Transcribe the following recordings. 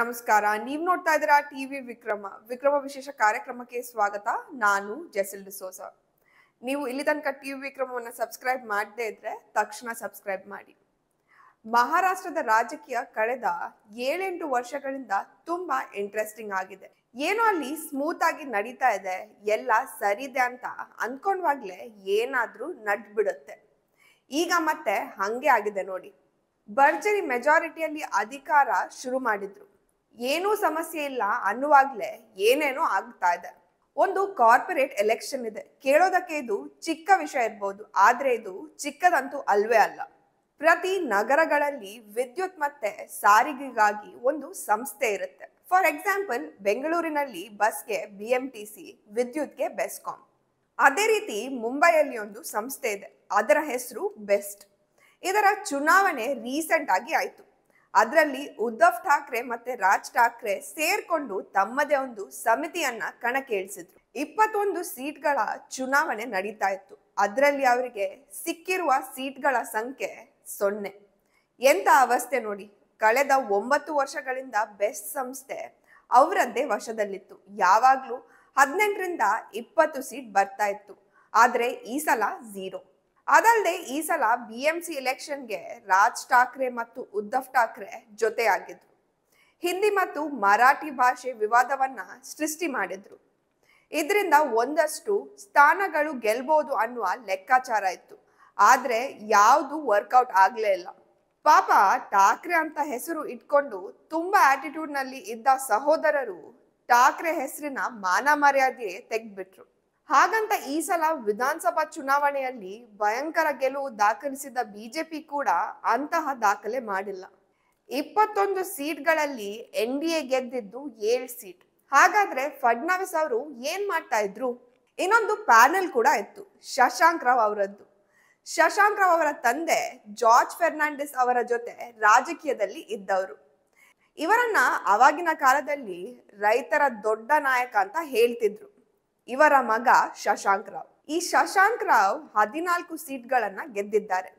ನಮಸ್ಕಾರ. ನೀವು ನೋಡ್ತಾ ಇದ್ದೀರಾ ಟಿವಿ ವಿಕ್ರಮ ವಿಶೇಷ ಕಾರ್ಯಕ್ರಮಕ್ಕೆ ಸ್ವಾಗತ. ನಾನು ಜೆಸಿಲ್ ಡಿಸೋಜ. ನೀವು ಇಲ್ಲಿ ತನಕ ಟಿವಿ ವಿಕ್ರಮವನ್ನು ಸಬ್ಸ್ಕ್ರೈಬ್ ಮಾಡದೇ ಇದ್ರೆ ತಕ್ಷಣ ಸಬ್ಸ್ಕ್ರೈಬ್ ಮಾಡಿ. ಮಹಾರಾಷ್ಟ್ರದ ರಾಜಕೀಯ ಕಳೆದ 7-8 ವರ್ಷಗಳಿಂದ ತುಂಬಾ ಇಂಟ್ರೆಸ್ಟಿಂಗ್ ಆಗಿದೆ. ಏನೋ ಅಲ್ಲಿ ಸ್ಮೂತ್ ಆಗಿ ನಡೀತಾ ಇದೆ, ಎಲ್ಲ ಸರಿದೆ ಅಂತ ಅನ್ಕೊಂಡ್ವಾಗ್ಲೇ ಏನಾದ್ರೂ ನಡ್ ಬಿಡುತ್ತೆ. ಈಗ ಮತ್ತೆ ಹಂಗೆ ಆಗಿದೆ ನೋಡಿ. ಭರ್ಜರಿ ಮೆಜಾರಿಟಿಯಲ್ಲಿ ಅಧಿಕಾರ ಶುರು ಮಾಡಿದ್ರು. ಏನೂ ಸಮಸ್ಯೆ ಇಲ್ಲ ಅನ್ನುವಾಗ್ಲೇ ಏನೇನೋ ಆಗ್ತಾ ಇದೆ. ಒಂದು ಕಾರ್ಪೊರೇಟ್ ಎಲೆಕ್ಷನ್ ಇದೆ. ಕೇಳೋದಕ್ಕೆ ಇದು ಚಿಕ್ಕ ವಿಷಯ ಇರ್ಬೋದು, ಆದ್ರೆ ಇದು ಚಿಕ್ಕದಂತೂ ಅಲ್ವೇ ಅಲ್ಲ. ಪ್ರತಿ ನಗರಗಳಲ್ಲಿ ವಿದ್ಯುತ್ ಮತ್ತೆ ಸಾರಿಗೆಗಾಗಿ ಒಂದು ಸಂಸ್ಥೆ ಇರುತ್ತೆ. ಫಾರ್ ಎಕ್ಸಾಂಪಲ್, ಬೆಂಗಳೂರಿನಲ್ಲಿ ಬಸ್ಗೆ BMTC, ವಿದ್ಯುತ್ಗೆ ಬೆಸ್ಕಾಂ. ಅದೇ ರೀತಿ ಮುಂಬೈಯಲ್ಲಿ ಒಂದು ಸಂಸ್ಥೆ ಇದೆ, ಅದರ ಹೆಸರು ಬೆಸ್ಟ್. ಇದರ ಚುನಾವಣೆ ರೀಸೆಂಟ್ ಆಗಿ ಆಯ್ತು. ಅದರಲ್ಲಿ ಉದ್ಧವ್ ಠಾಕ್ರೆ ಮತ್ತೆ ರಾಜ್ ಠಾಕ್ರೆ ಸೇರ್ಕೊಂಡು ತಮ್ಮದೇ ಒಂದು ಸಮಿತಿಯನ್ನ ಕಣಕ್ಕಿಳಿಸಿದ್ರು. 21 ಸೀಟ್ಗಳ ಚುನಾವಣೆ ನಡೀತಾ ಇತ್ತು. ಅದರಲ್ಲಿ ಅವರಿಗೆ ಸಿಕ್ಕಿರುವ ಸೀಟ್ಗಳ ಸಂಖ್ಯೆ 0. ಎಂತ ಅವಸ್ಥೆ ನೋಡಿ. ಕಳೆದ 9 ವರ್ಷಗಳಿಂದ ಬೆಸ್ಟ್ ಸಂಸ್ಥೆ ಅವರದ್ದೇ ವಶದಲ್ಲಿತ್ತು. ಯಾವಾಗ್ಲೂ 18ರಿಂದ 20 ಸೀಟ್ ಬರ್ತಾ ಇತ್ತು. ಆದ್ರೆ ಈ ಸಲ 0. ಅದಲ್ಲದೆ ಈ ಸಲ BMC ಎಲೆಕ್ಷನ್ಗೆ ರಾಜ್ ಠಾಕ್ರೆ ಮತ್ತು ಉದ್ಧವ್ ಠಾಕ್ರೆ ಜೊತೆಯಾಗಿದ್ರು. ಹಿಂದಿ ಮತ್ತು ಮರಾಠಿ ಭಾಷೆ ವಿವಾದವನ್ನ ಸೃಷ್ಟಿ ಮಾಡಿದ್ರು. ಇದರಿಂದ ಒಂದಷ್ಟು ಸ್ಥಾನಗಳು ಗೆಲ್ಬಹುದು ಅನ್ನುವ ಲೆಕ್ಕಾಚಾರ ಇತ್ತು. ಆದ್ರೆ ಯಾವುದು ವರ್ಕೌಟ್ ಆಗ್ಲೇ ಇಲ್ಲ. ಪಾಪ ಠಾಕ್ರೆ ಅಂತ ಹೆಸರು ಇಟ್ಕೊಂಡು ತುಂಬಾ ಆಟಿಟ್ಯೂಡ್ ನಲ್ಲಿ ಇದ್ದ ಸಹೋದರರು ಠಾಕ್ರೆ ಹೆಸರಿನ ಮಾನ ಮರ್ಯಾದೆ ತೆಗೆದ್ಬಿಟ್ರು. ಹಾಗಂತ ಈ ಸಲ ವಿಧಾನಸಭಾ ಚುನಾವಣೆಯಲ್ಲಿ ಭಯಂಕರ ಗೆಲುವು ದಾಖಲಿಸಿದ ಬಿಜೆಪಿ ಕೂಡ ಅಂತಹ ದಾಖಲೆ ಮಾಡಿಲ್ಲ. 21 ಸೀಟ್ಗಳಲ್ಲಿ NDA ಗೆದ್ದಿದ್ದು 7 ಸೀಟ್. ಹಾಗಾದ್ರೆ ಫಡ್ನವೀಸ್ ಅವರು ಏನ್ ಮಾಡ್ತಾ ಇದ್ರು? ಇನ್ನೊಂದು ಪ್ಯಾನೆಲ್ ಕೂಡ ಇತ್ತು, ಶಶಾಂಕ್ ರಾವ್ ಅವರದ್ದು. ಶಶಾಂಕ್ ರಾವ್ ಅವರ ತಂದೆ ಜಾರ್ಜ್ ಫೆರ್ನಾಂಡಿಸ್ ಅವರ ಜೊತೆ ರಾಜಕೀಯದಲ್ಲಿ ಇದ್ದವರು. ಇವರನ್ನ ಅವಾಗಿನ ಕಾಲದಲ್ಲಿ ರೈತರ ದೊಡ್ಡ ನಾಯಕ ಅಂತ ಹೇಳ್ತಿದ್ರು. ಇವರ ಮಗ ಶಶಾಂಕ್ ರಾವ್. ಈ ಶಶಾಂಕ್ ರಾವ್ 14 ಸೀಟ್ಗಳನ್ನ ಗೆದ್ದಿದ್ದಾರೆ.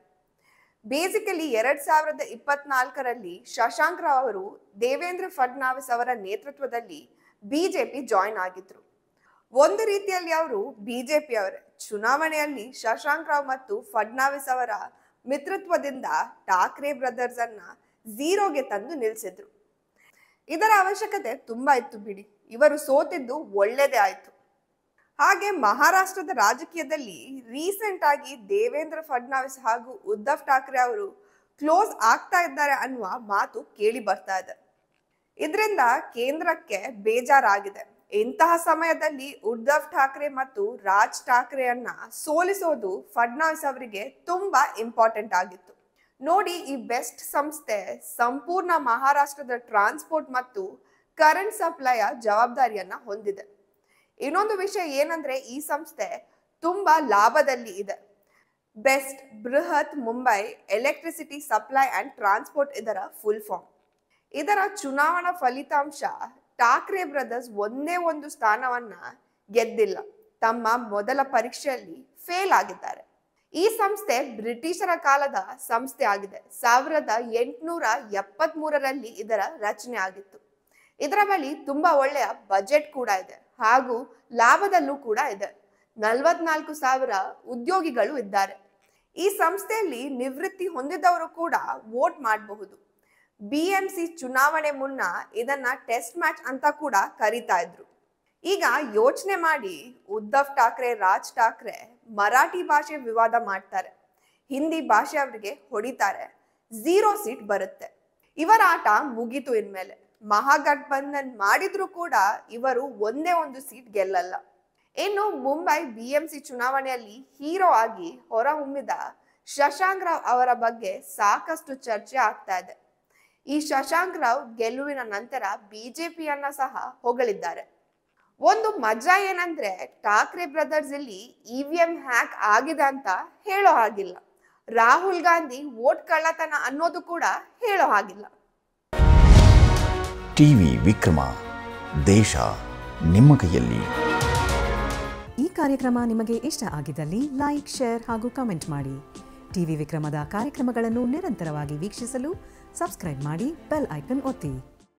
ಬೇಸಿಕಲಿ 2024ರಲ್ಲಿ ಶಶಾಂಕ್ ರಾವ್ ಅವರು ದೇವೇಂದ್ರ ಫಡ್ನವೀಸ್ ಅವರ ನೇತೃತ್ವದಲ್ಲಿ ಬಿಜೆಪಿ ಜಾಯಿನ್ ಆಗಿದ್ರು. ಒಂದು ರೀತಿಯಲ್ಲಿ ಅವರು ಬಿಜೆಪಿ ಅವರೇ. ಚುನಾವಣೆಯಲ್ಲಿ ಶಶಾಂಕ್ ರಾವ್ ಮತ್ತು ಫಡ್ನವೀಸ್ ಅವರ ಮಿತ್ರತ್ವದಿಂದ ಠಾಕ್ರೆ ಬ್ರದರ್ಸ್ ಅನ್ನ 0ಗೆ ತಂದು ನಿಲ್ಸಿದ್ರು. ಇದರ ಅವಶ್ಯಕತೆ ತುಂಬಾ ಇತ್ತು ಬಿಡಿ. ಇವರು ಸೋತಿದ್ದು ಒಳ್ಳೇದೇ ಆಯ್ತು. ಹಾಗೆ ಮಹಾರಾಷ್ಟ್ರದ ರಾಜಕೀಯದಲ್ಲಿ ರೀಸೆಂಟ್ ಆಗಿ ದೇವೇಂದ್ರ ಫಡ್ನವೀಸ್ ಹಾಗೂ ಉದ್ಧವ್ ಠಾಕ್ರೆ ಅವರು ಕ್ಲೋಸ್ ಆಗ್ತಾ ಇದ್ದಾರೆ ಅನ್ನುವ ಮಾತು ಕೇಳಿ ಬರ್ತಾ ಇದೆ. ಇದರಿಂದ ಕೇಂದ್ರಕ್ಕೆ ಬೇಜಾರಾಗಿದೆ. ಇಂತಹ ಸಮಯದಲ್ಲಿ ಉದ್ಧವ್ ಠಾಕ್ರೆ ಮತ್ತು ರಾಜ್ ಠಾಕ್ರೆಯನ್ನ ಸೋಲಿಸೋದು ಫಡ್ನವೀಸ್ ಅವರಿಗೆ ತುಂಬಾ ಇಂಪಾರ್ಟೆಂಟ್ ಆಗಿತ್ತು. ನೋಡಿ, ಈ ಬೆಸ್ಟ್ ಸಂಸ್ಥೆ ಸಂಪೂರ್ಣ ಮಹಾರಾಷ್ಟ್ರದ ಟ್ರಾನ್ಸ್ಪೋರ್ಟ್ ಮತ್ತು ಕರೆಂಟ್ ಸಪ್ಲೈಯ ಜವಾಬ್ದಾರಿಯನ್ನ ಹೊಂದಿದೆ. ಇನ್ನೊಂದು ವಿಷಯ ಏನಂದ್ರೆ, ಈ ಸಂಸ್ಥೆ ತುಂಬಾ ಲಾಭದಲ್ಲಿ ಇದೆ. ಬೆಸ್ಟ್ ಬೃಹತ್ Mumbai electricity supply and transport ಇದರ ಫುಲ್ ಫಾರ್ಮ್. ಇದರ ಚುನಾವಣಾ ಫಲಿತಾಂಶ ಠಾಕ್ರೆ ಬ್ರದರ್ಸ್ ಒಂದೇ ಒಂದು ಸ್ಥಾನವನ್ನ ಗೆದ್ದಿಲ್ಲ. ತಮ್ಮ ಮೊದಲ ಪರೀಕ್ಷೆಯಲ್ಲಿ ಫೇಲ್ ಆಗಿದ್ದಾರೆ. ಈ ಸಂಸ್ಥೆ ಬ್ರಿಟಿಷರ ಕಾಲದ ಸಂಸ್ಥೆ ಆಗಿದೆ. 1873ರಲ್ಲಿ ಇದರ ರಚನೆ ಆಗಿತ್ತು. ಇದರ ಬಳಿ ತುಂಬಾ ಒಳ್ಳೆಯ ಬಜೆಟ್ ಕೂಡ ಇದೆ ಹಾಗೂ ಲಾಭದಲ್ಲೂ ಕೂಡ ಇದೆ. 44,000 ಉದ್ಯೋಗಿಗಳು ಇದ್ದಾರೆ. ಈ ಸಂಸ್ಥೆಯಲ್ಲಿ ನಿವೃತ್ತಿ ಹೊಂದಿದವರು ಕೂಡ ವೋಟ್ ಮಾಡಬಹುದು. BMC ಚುನಾವಣೆ ಮುನ್ನ ಇದನ್ನ ಟೆಸ್ಟ್ ಮ್ಯಾಚ್ ಅಂತ ಕೂಡ ಕರೀತಾ ಇದ್ರು. ಈಗ ಯೋಚನೆ ಮಾಡಿ, ಉದ್ಧವ್ ಠಾಕ್ರೆ ರಾಜ್ ಠಾಕ್ರೆ ಮರಾಠಿ ಭಾಷೆ ವಿವಾದ ಮಾಡ್ತಾರೆ, ಹಿಂದಿ ಭಾಷೆ ಅವರಿಗೆ ಹೊಡಿತಾರೆ, 0 ಸೀಟ್ ಬರುತ್ತೆ. ಇವರ ಆಟ ಮುಗೀತು. ಇನ್ಮೇಲೆ ಮಹಾಗಠಬಂಧನ್ ಮಾಡಿದ್ರು ಕೂಡ ಇವರು ಒಂದೇ ಒಂದು ಸೀಟ್ ಗೆಲ್ಲಲ್ಲ. ಇನ್ನು ಮುಂಬೈ BMC ಚುನಾವಣೆಯಲ್ಲಿ ಹೀರೋ ಆಗಿ ಹೊರಹೊಮ್ಮಿದ ಶಶಾಂಕ್ ರಾವ್ ಅವರ ಬಗ್ಗೆ ಸಾಕಷ್ಟು ಚರ್ಚೆ ಆಗ್ತಾ ಇದೆ. ಈ ಶಶಾಂಕ್ ರಾವ್ ಗೆಲುವಿನ ನಂತರ ಬಿಜೆಪಿಯನ್ನ ಸಹ ಹೊಗಳಿದ್ದಾರೆ. ಒಂದು ಮಜಾ ಏನಂದ್ರೆ, ಠಾಕ್ರೆ ಬ್ರದರ್ಸ್ ಇಲ್ಲಿ EVM ಹ್ಯಾಕ್ ಆಗಿದೆ ಅಂತ ಹೇಳೋ ಹಾಗಿಲ್ಲ. ರಾಹುಲ್ ಗಾಂಧಿ ವೋಟ್ ಕಳ್ಳತನ ಅನ್ನೋದು ಕೂಡ ಹೇಳೋ ಹಾಗಿಲ್ಲ. ಟಿವಿ ವಿಕ್ರಮ, ದೇಶ ನಿಮ್ಮ ಕೈಯಲ್ಲಿ. ಈ ಕಾರ್ಯಕ್ರಮ ನಿಮಗೆ ಇಷ್ಟ ಆಗಿದ್ದಲ್ಲಿ ಲೈಕ್, ಶೇರ್ ಹಾಗೂ ಕಮೆಂಟ್ ಮಾಡಿ. ಟಿವಿ ವಿಕ್ರಮದ ಕಾರ್ಯಕ್ರಮಗಳನ್ನು ನಿರಂತರವಾಗಿ ವೀಕ್ಷಿಸಲು ಸಬ್ಸ್ಕ್ರೈಬ್ ಮಾಡಿ, ಬೆಲ್ ಐಕನ್ ಒತ್ತಿ.